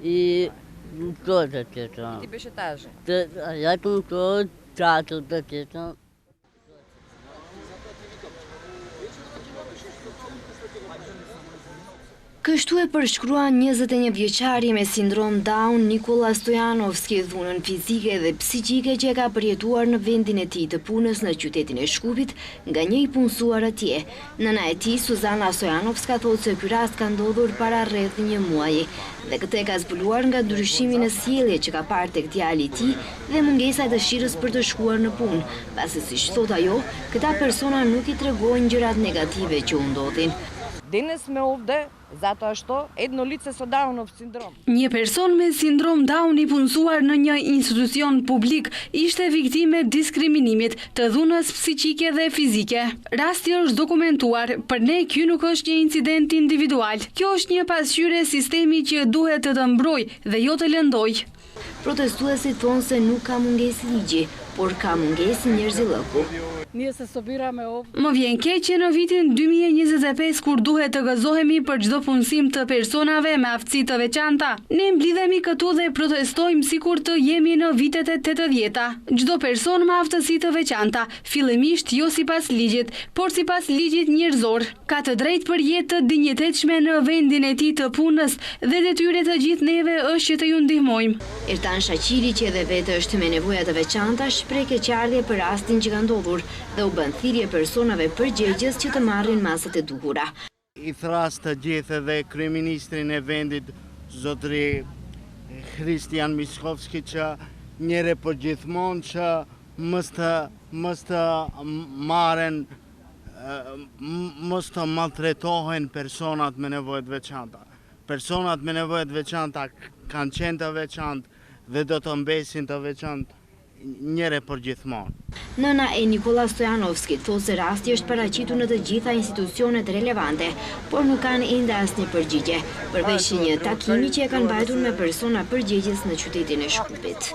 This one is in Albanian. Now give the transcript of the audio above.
I cosa c'è? Ti piace Taj? Ja tutto stato da c'è. Kështu e përshkruan 21 vjeçari me sindrom Down Nikola Stojanovski dhunën fizike dhe psiqike që ka përjetuar në vendin e tij të punës në qytetin e Shkupit nga një i punësuar atje. Nëna e tij, Suzana Stojanovska, thotë se ky rast ka ndodhur para rreth një muaji dhe këtë ka zbuluar nga ndryshimi në sjellje që ka parë tek djali i tij dhe mungesa e dëshirës për të shkuar në punë, pasi siç thotë ajo, këta persona nuk i tregojnë gjërat negative që u ndodhin. Danas me ovde zato što jedno lice sa Downov sindrom. Një person me sindrom Down i punësuar në një institucion publik ishte viktime diskriminimit të dhunës psiqike dhe fizike. Rasti është dokumentuar, për ne ky nuk është një incident individual. Kjo është një pasqyrë e sistemi që duhet të mbroj dhe jo të lëndoj. Protestuesit thonë se nuk ka mungesë ligji, por ka mungesë njerëzillëku. Më vjen keq që në vitin 2025 kur duhet të gëzohemi për çdo punësim të personave me aftësi të veçanta, ne mblidhemi këtu dhe protestojmë sikur të jemi në vitet e 80-ta. Çdo person me aftësi të veçanta, fillimisht jo sipas ligjit, por sipas ligjit njerëzor, ka të drejtë për jetë të dinjitetshme në vendin e tij të punës dhe detyrë të gjithë neve është që të ju ndihmojmë. Ertan Shaqiri, që edhe vetë është me nevoja të veçanta, shpreh keqardhje për rastin që ka ndodhur dhe u bën thirrje personave përgjegjës që të marrin masat e duhura. I thras të gjithë dhe kryeministrin e vendit, zotëri Kristian Miskovski, që njëre për gjithmonë që mës të maren, mës të maltretohen personat me nevojët veçanta. Personat me nevojët veçanta kanë qenë të veçantë dhe do të mbesin të veçantë njëre për gjithmonë. Nëna e Nikola Stojanovski thotë se rasti është paraqitur në të gjitha institucionet relevante, por nuk kanë ende asnjë përgjigje, përveç një takimi që e kanë mbajtur me persona përgjegjës në qytetin e Shkupit.